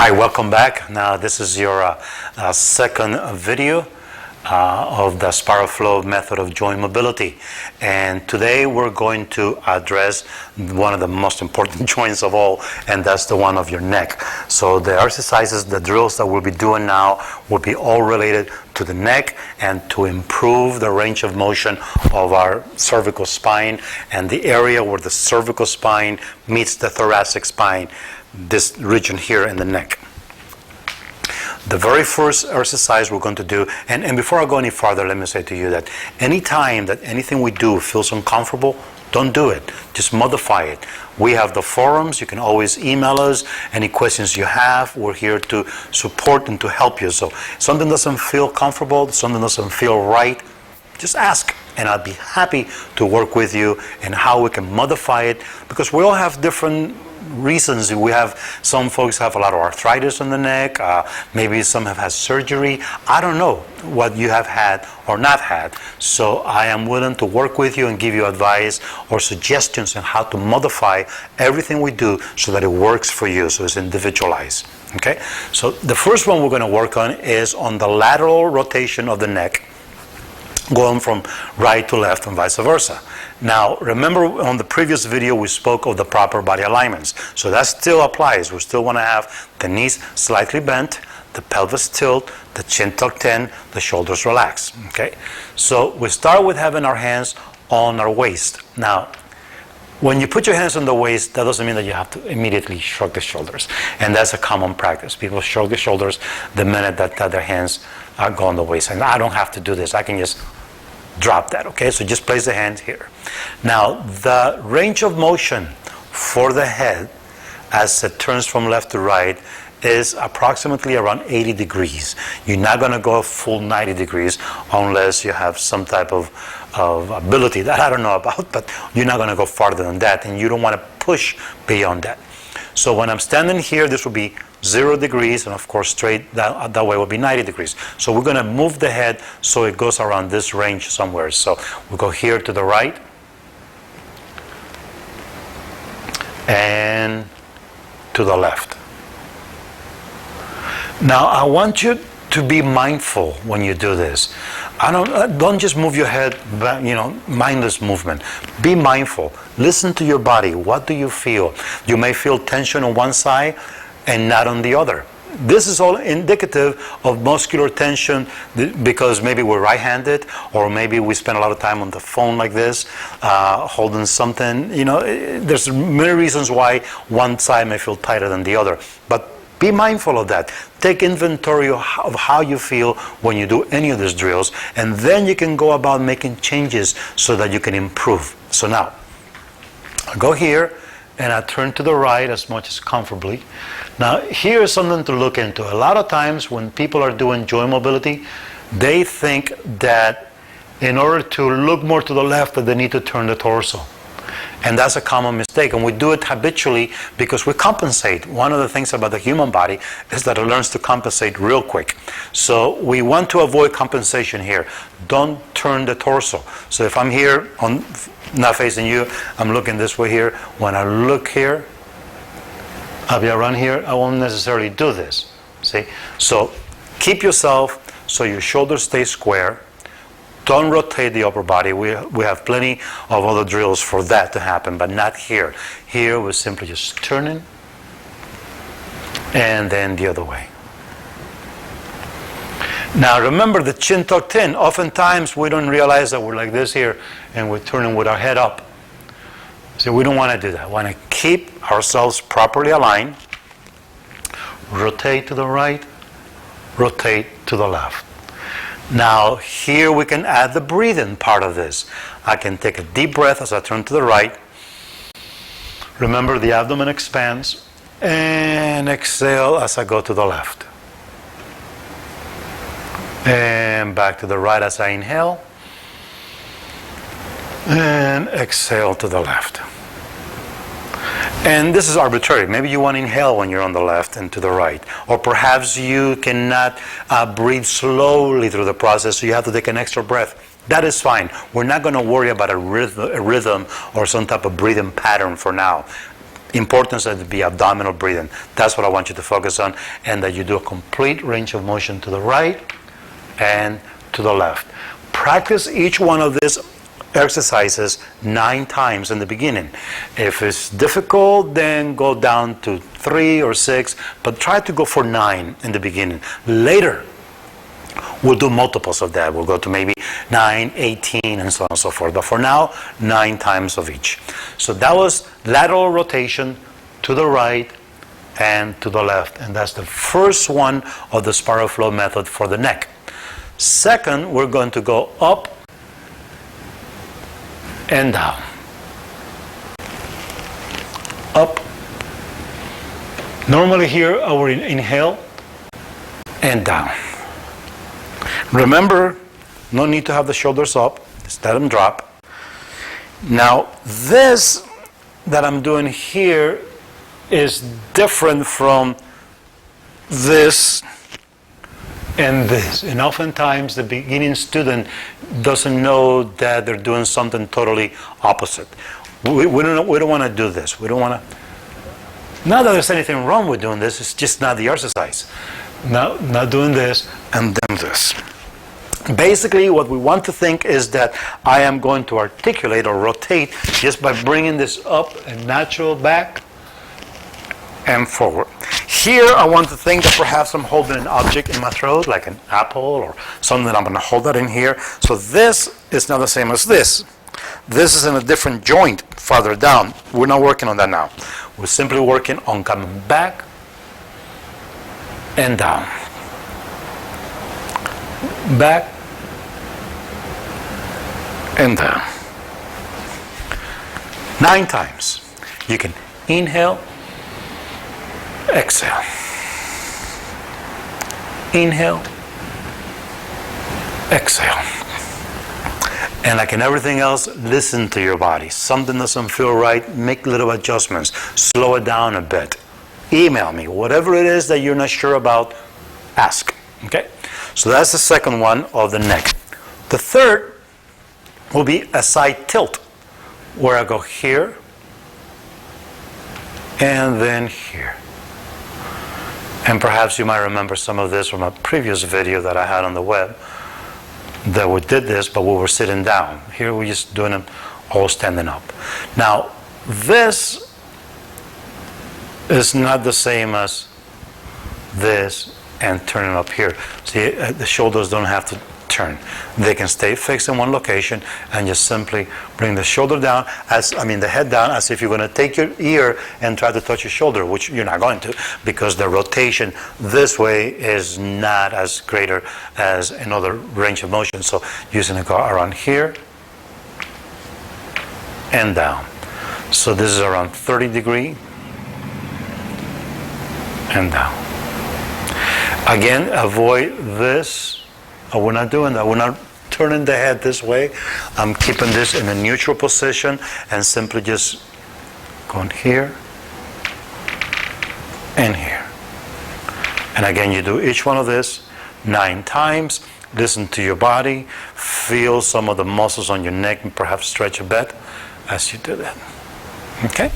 Hi, welcome back. Now this is your second video of the SpiralFlow method of joint mobility, and today we're going to address one of the most important joints of all, and that's the one of your neck. So the exercises, the drills that we'll be doing now will be all related to the neck and to improve the range of motion of our cervical spine and the area where the cervical spine meets the thoracic spine, this region here in the neck. The very first exercise we're going to do, and before I go any farther, let me say to you that anytime that anything we do feels uncomfortable, don't do it. Just modify it. We have the forums. You can always email us any questions you have. We're here to support and to help you. So if something doesn't feel comfortable, something doesn't feel right, just ask, and I'll be happy to work with you and how we can modify it, because we all have different reasons. We have some folks have a lot of arthritis in the neck, maybe some have had surgery. I don't know what you have had or not had, so I am willing to work with you and give you advice or suggestions on how to modify everything we do so that it works for you, so it's individualized. Okay, so the first one we're going to work on is on the lateral rotation of the neck, going from right to left and vice versa. Now, remember on the previous video we spoke of the proper body alignments. So that still applies. We still want to have the knees slightly bent, the pelvis tilt, the chin tucked in, the shoulders relaxed. Okay? So we start with having our hands on our waist. Now, when you put your hands on the waist, that doesn't mean that you have to immediately shrug the shoulders. And that's a common practice. People shrug the shoulders the minute that their hands go on the waist. And I don't have to do this. I can just drop that, okay? So just place the hands here. Now, the range of motion for the head as it turns from left to right is approximately around 80 degrees. You're not going to go full 90 degrees unless you have some type of ability that I don't know about, but you're not going to go farther than that, and you don't want to push beyond that. So when I'm standing here, this will be 0 degrees, and of course straight that way will be 90 degrees. So we're going to move the head so it goes around this range somewhere. So we'll go here to the right and to the left. Now I want you to be mindful when you do this. Don't just move your head, mindless movement. Be mindful. Listen to your body. What do you feel? You may feel tension on one side and not on the other. This is all indicative of muscular tension because maybe we're right-handed, or maybe we spend a lot of time on the phone like this, holding something. There's many reasons why one side may feel tighter than the other. But be mindful of that. Take inventory of how you feel when you do any of these drills, and then you can go about making changes so that you can improve. So now, I'll go here, and I turn to the right as much as comfortably. Now, here's something to look into. A lot of times when people are doing joint mobility, they think that in order to look more to the left, that they need to turn the torso. And that's a common mistake, and we do it habitually because we compensate. One of the things about the human body is that it learns to compensate real quick. So we want to avoid compensation here. Don't turn the torso. So if I'm here, not facing you, I'm looking this way here. When I look here, I'll be around here, I won't necessarily do this. See? So keep yourself so your shoulders stay square. Don't rotate the upper body. We have plenty of other drills for that to happen, but not here. Here we're simply just turning and then the other way. Now remember the chin tucked in. Oftentimes we don't realize that we're like this here and we're turning with our head up. So we don't want to do that. We want to keep ourselves properly aligned. Rotate to the right, rotate to the left. Now here we can add the breathing part of this. I can take a deep breath as I turn to the right. Remember, the abdomen expands, and exhale as I go to the left. And back to the right as I inhale, and exhale to the left. And this is arbitrary. Maybe you want to inhale when you're on the left and to the right. Or perhaps you cannot breathe slowly through the process, so you have to take an extra breath. That is fine. We're not going to worry about a rhythm or some type of breathing pattern for now. importance of the abdominal breathing. That's what I want you to focus on, and that you do a complete range of motion to the right and to the left. Practice each one of these exercises 9 times in the beginning. If it's difficult, then go down to 3 or 6, but try to go for 9 in the beginning. Later, we'll do multiples of that. We'll go to maybe 9, 18, and so on and so forth. But for now, 9 times of each. So that was lateral rotation to the right and to the left. And that's the first one of the SpiralFlow method for the neck. Second, we're going to go up and down. Up. Normally here, I will inhale and down. Remember, no need to have the shoulders up. Just let them drop. Now, this that I'm doing here is different from this and this. And oftentimes, the beginning student doesn't know that they're doing something totally opposite. We don't want to do this. We don't want to. Not that there's anything wrong with doing this. It's just not the exercise. Not doing this and then this. Basically, what we want to think is that I am going to articulate or rotate just by bringing this up and natural back and forward. Here, I want to think that perhaps I'm holding an object in my throat, like an apple or something that I'm going to hold that in here. So this is not the same as this. This is in a different joint farther down. We're not working on that now. We're simply working on coming back and down. Back and down. 9 times. You can inhale, exhale. Inhale, exhale. And like in everything else, listen to your body. Something doesn't feel right, make little adjustments. Slow it down a bit. Email me. Whatever it is that you're not sure about, ask. Okay? So that's the second one of the neck. The third will be a side tilt, where I go here and then here. And perhaps you might remember some of this from a previous video that I had on the web that we did this, but we were sitting down. Here we're just doing them all standing up. Now, this is not the same as this and turning up here. See, the shoulders don't have to turn. They can stay fixed in one location and just simply bring the shoulder down, the head down, as if you're going to take your ear and try to touch your shoulder, which you're not going to, because the rotation this way is not as greater as another range of motion. So using it go around here and down. So this is around 30 degree and down. Again, avoid this. We're not doing that. We're not turning the head this way. I'm keeping this in a neutral position and simply just going here and here. And again, you do each one of this 9 times. Listen to your body. Feel some of the muscles on your neck and perhaps stretch a bit as you do that. Okay?